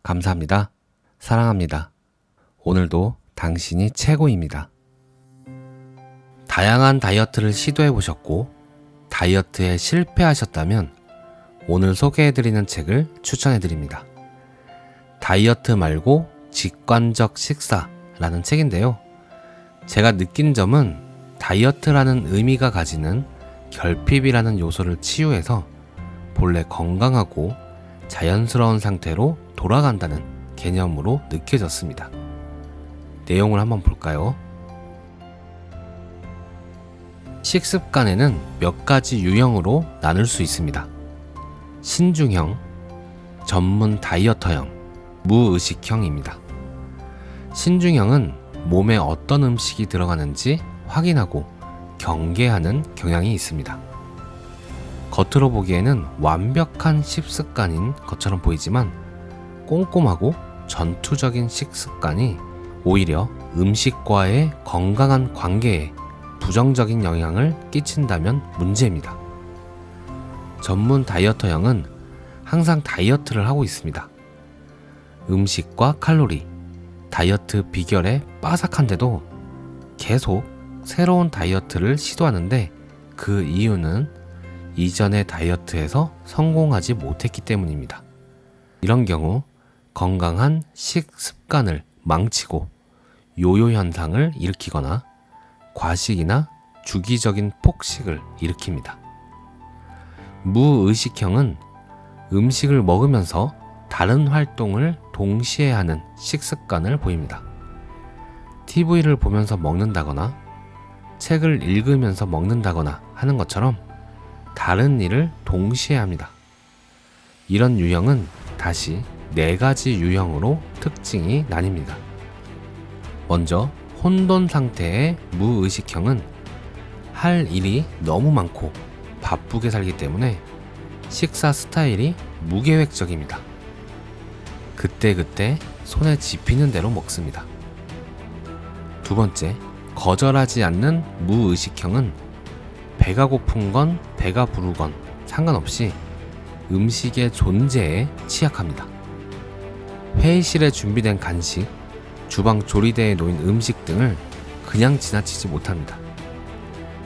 감사합니다. 사랑합니다. 오늘도 당신이 최고입니다. 다양한 다이어트를 시도해 보셨고 다이어트에 실패하셨다면 오늘 소개해드리는 책을 추천해드립니다. 다이어트 말고 직관적 식사라는 책인데요. 제가 느낀 점은 다이어트라는 의미가 가지는 결핍이라는 요소를 치유해서 본래 건강하고 자연스러운 상태로 돌아간다는 개념으로 느껴졌습니다. 내용을 한번 볼까요? 식습관에는 몇 가지 유형으로 나눌 수 있습니다. 신중형, 전문 다이어터형, 무의식형입니다. 신중형은 몸에 어떤 음식이 들어가는지 확인하고 경계하는 경향이 있습니다. 겉으로 보기에는 완벽한 식습관인 것처럼 보이지만 꼼꼼하고 전투적인 식습관이 오히려 음식과의 건강한 관계에 부정적인 영향을 끼친다면 문제입니다. 전문 다이어터형은 항상 다이어트를 하고 있습니다. 음식과 칼로리, 다이어트 비결에 빠삭한데도 계속 새로운 다이어트를 시도하는데 그 이유는 이전의 다이어트에서 성공하지 못했기 때문입니다. 이런 경우 건강한 식습관을 망치고 요요 현상을 일으키거나 과식이나 주기적인 폭식을 일으킵니다. 무의식형은 음식을 먹으면서 다른 활동을 동시에 하는 식습관을 보입니다. TV를 보면서 먹는다거나 책을 읽으면서 먹는다거나 하는 것처럼 다른 일을 동시에 합니다. 이런 유형은 다시 4가지 유형으로 특징이 나뉩니다. 먼저 혼돈 상태의 무의식형은 할 일이 너무 많고 바쁘게 살기 때문에 식사 스타일이 무계획적입니다. 그때그때 손에 집히는 대로 먹습니다. 두 번째, 거절하지 않는 무의식형은 배가 고픈 건 배가 부르건 상관없이 음식의 존재에 취약합니다. 회의실에 준비된 간식, 주방 조리대에 놓인 음식 등을 그냥 지나치지 못합니다.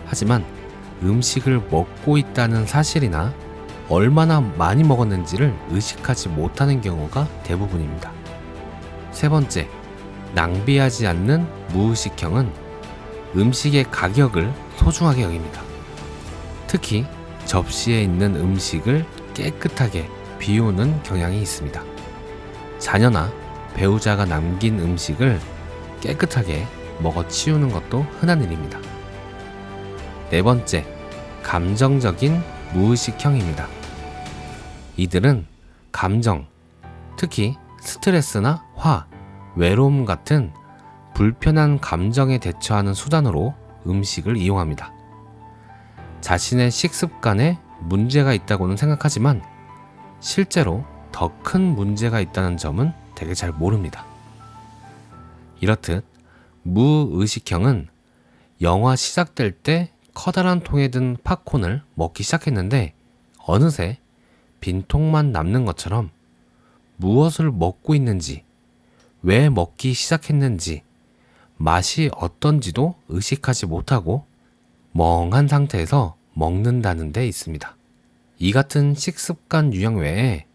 하지만 음식을 먹고 있다는 사실이나 얼마나 많이 먹었는지를 의식하지 못하는 경우가 대부분입니다. 세 번째, 낭비하지 않는 무의식형은 음식의 가격을 소중하게 여깁니다. 특히 접시에 있는 음식을 깨끗하게 비우는 경향이 있습니다. 자녀나 배우자가 남긴 음식을 깨끗하게 먹어 치우는 것도 흔한 일입니다. 네 번째, 감정적인 무의식형입니다. 이들은 감정, 특히 스트레스나 화, 외로움 같은 불편한 감정에 대처하는 수단으로 음식을 이용합니다. 자신의 식습관에 문제가 있다고는 생각하지만 실제로 더 큰 문제가 있다는 점은 되게 잘 모릅니다. 이렇듯 무의식형은 영화 시작될 때 커다란 통에 든 팝콘을 먹기 시작했는데 어느새 빈통만 남는 것처럼 무엇을 먹고 있는지, 왜 먹기 시작했는지, 맛이 어떤지도 의식하지 못하고 멍한 상태에서 먹는다는 데 있습니다. 이 같은 식습관 유형 외에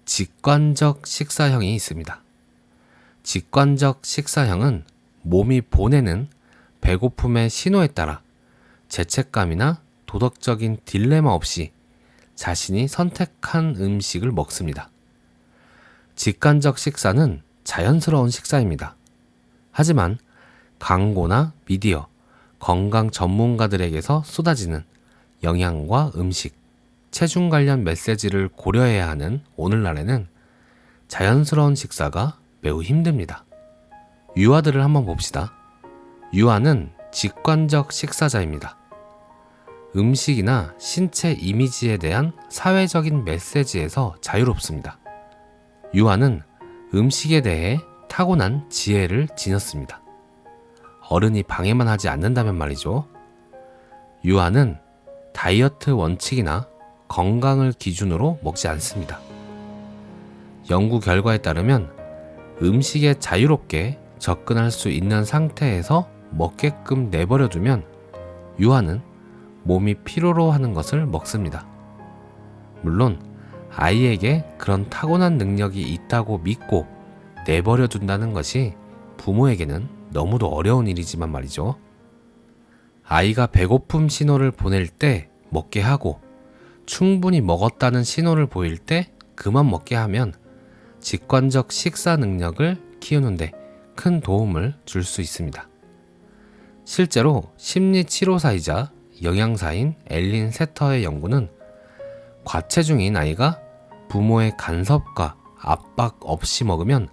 직관적 식사형이 있습니다. 직관적 식사형은 몸이 보내는 배고픔의 신호에 따라 죄책감이나 도덕적인 딜레마 없이 자신이 선택한 음식을 먹습니다. 직관적 식사는 자연스러운 식사입니다. 하지만 광고나 미디어, 건강 전문가들에게서 쏟아지는 영양과 음식, 체중 관련 메시지를 고려해야 하는 오늘날에는 자연스러운 식사가 매우 힘듭니다. 유아들을 한번 봅시다. 유아는 직관적 식사자입니다. 음식이나 신체 이미지에 대한 사회적인 메시지에서 자유롭습니다. 유아는 음식에 대해 타고난 지혜를 지녔습니다. 어른이 방해만 하지 않는다면 말이죠. 유아는 다이어트 원칙이나 건강을 기준으로 먹지 않습니다. 연구 결과에 따르면 음식에 자유롭게 접근할 수 있는 상태에서 먹게끔 내버려두면 유아는 몸이 필요로 하는 것을 먹습니다. 물론 아이에게 그런 타고난 능력이 있다고 믿고 내버려둔다는 것이 부모에게는 너무도 어려운 일이지만 말이죠. 아이가 배고픔 신호를 보낼 때 먹게 하고 충분히 먹었다는 신호를 보일 때 그만 먹게 하면 직관적 식사 능력을 키우는데 큰 도움을 줄 수 있습니다. 실제로 심리치료사이자 영양사인 앨린 세터의 연구는 과체중인 아이가 부모의 간섭과 압박 없이 먹으면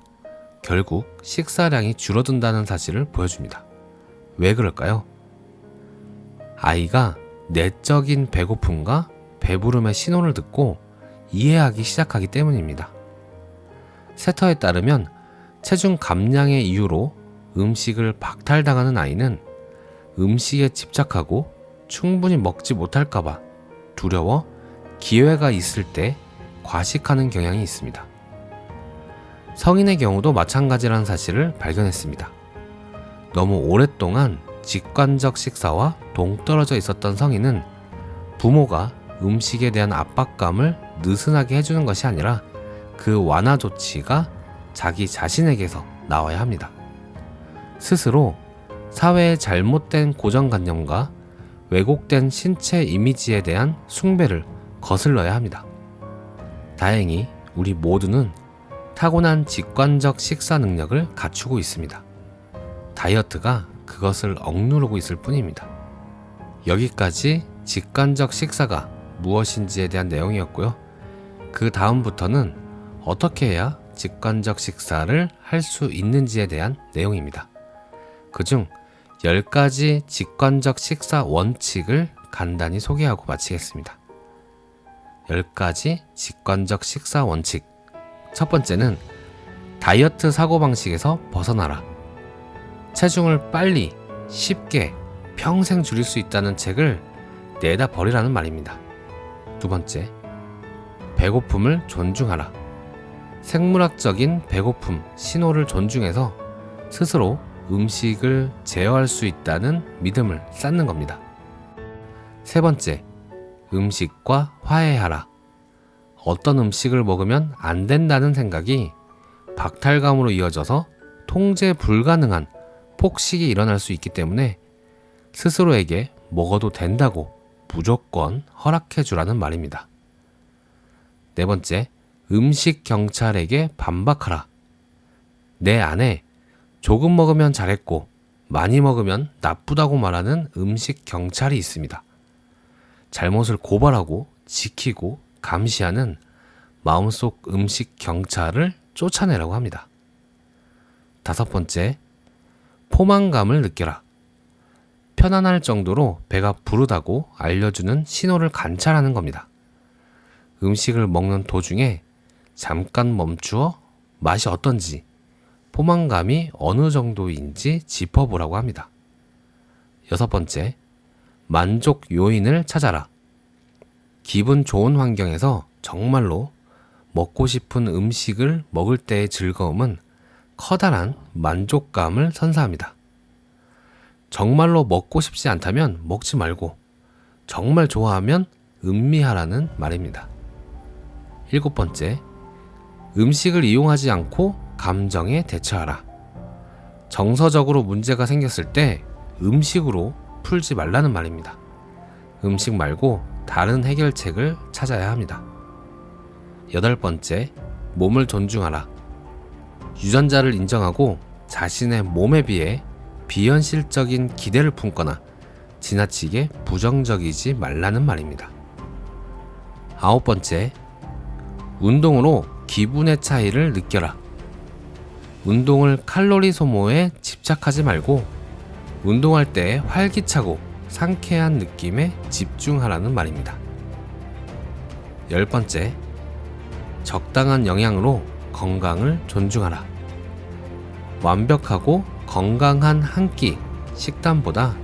결국 식사량이 줄어든다는 사실을 보여줍니다. 왜 그럴까요? 아이가 내적인 배고픔과 배부름의 신호를 듣고 이해하기 시작하기 때문입니다. 세터에 따르면 체중 감량의 이유로 음식을 박탈당하는 아이는 음식에 집착하고 충분히 먹지 못할까봐 두려워 기회가 있을 때 과식하는 경향이 있습니다. 성인의 경우도 마찬가지라는 사실을 발견했습니다. 너무 오랫동안 직관적 식사와 동떨어져 있었던 성인은 부모가 음식에 대한 압박감을 느슨하게 해주는 것이 아니라 그 완화 조치가 자기 자신에게서 나와야 합니다. 스스로 사회의 잘못된 고정관념과 왜곡된 신체 이미지에 대한 숭배를 거슬러야 합니다. 다행히 우리 모두는 타고난 직관적 식사 능력을 갖추고 있습니다. 다이어트가 그것을 억누르고 있을 뿐입니다. 여기까지 직관적 식사가 무엇인지에 대한 내용이었고요. 그 다음부터는 어떻게 해야 직관적 식사를 할 수 있는지에 대한 내용입니다. 그중 10가지 직관적 식사 원칙을 간단히 소개하고 마치겠습니다. 10가지 직관적 식사 원칙. 첫 번째는 다이어트 사고방식에서 벗어나라. 체중을 빨리, 쉽게, 평생 줄일 수 있다는 책을 내다 버리라는 말입니다. 두 번째, 배고픔을 존중하라. 생물학적인 배고픔 신호를 존중해서 스스로 음식을 제어할 수 있다는 믿음을 쌓는 겁니다. 세 번째, 음식과 화해하라. 어떤 음식을 먹으면 안 된다는 생각이 박탈감으로 이어져서 통제 불가능한 폭식이 일어날 수 있기 때문에 스스로에게 먹어도 된다고 무조건 허락해 주라는 말입니다. 네 번째, 음식 경찰에게 반박하라. 내 안에 조금 먹으면 잘했고 많이 먹으면 나쁘다고 말하는 음식 경찰이 있습니다. 잘못을 고발하고 지키고 감시하는 마음속 음식 경찰을 쫓아내라고 합니다. 다섯 번째, 포만감을 느껴라. 편안할 정도로 배가 부르다고 알려주는 신호를 관찰하는 겁니다. 음식을 먹는 도중에 잠깐 멈추어 맛이 어떤지, 포만감이 어느 정도인지 짚어보라고 합니다. 여섯 번째, 만족 요인을 찾아라. 기분 좋은 환경에서 정말로 먹고 싶은 음식을 먹을 때의 즐거움은 커다란 만족감을 선사합니다. 정말로 먹고 싶지 않다면 먹지 말고 정말 좋아하면 음미하라는 말입니다. 일곱 번째, 음식을 이용하지 않고 감정에 대처하라. 정서적으로 문제가 생겼을 때 음식으로 풀지 말라는 말입니다. 음식 말고 다른 해결책을 찾아야 합니다. 여덟 번째, 몸을 존중하라. 유전자를 인정하고 자신의 몸에 비해 비현실적인 기대를 품거나 지나치게 부정적이지 말라는 말입니다. 아홉 번째, 운동으로 기분의 차이를 느껴라. 운동을 칼로리 소모에 집착하지 말고 운동할 때 활기차고 상쾌한 느낌에 집중하라는 말입니다. 열 번째, 적당한 영양으로 건강을 존중하라. 완벽하고 건강한 한 끼 식단보다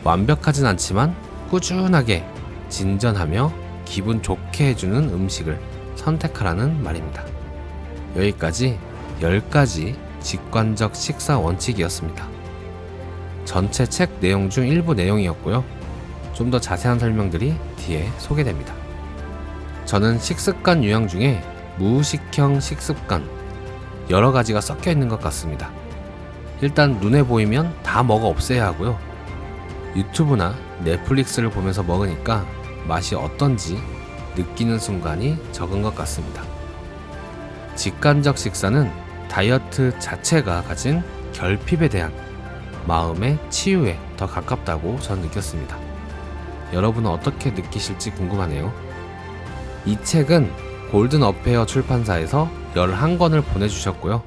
완벽하진 않지만 꾸준하게 진전하며 기분 좋게 해주는 음식을 선택하라는 말입니다. 여기까지 10가지 직관적 식사 원칙이었습니다. 전체 책 내용 중 일부 내용이었고요. 좀 더 자세한 설명들이 뒤에 소개됩니다. 저는 식습관 유형 중에 무의식형 식습관 여러 가지가 섞여 있는 것 같습니다. 일단 눈에 보이면 다 먹어 없애야 하고요. 유튜브나 넷플릭스를 보면서 먹으니까 맛이 어떤지 느끼는 순간이 적은 것 같습니다. 직관적 식사는 다이어트 자체가 가진 결핍에 대한 마음의 치유에 더 가깝다고 전 느꼈습니다. 여러분은 어떻게 느끼실지 궁금하네요. 이 책은 골든 어페어 출판사에서 11권을 보내주셨고요.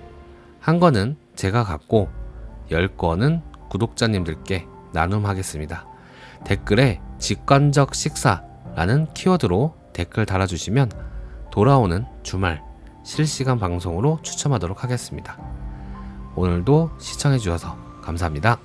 한 권은 제가 갖고 10권은 구독자님들께 나눔하겠습니다. 댓글에 직관적 식사라는 키워드로 댓글 달아주시면 돌아오는 주말 실시간 방송으로 추첨하도록 하겠습니다. 오늘도 시청해주셔서 감사합니다.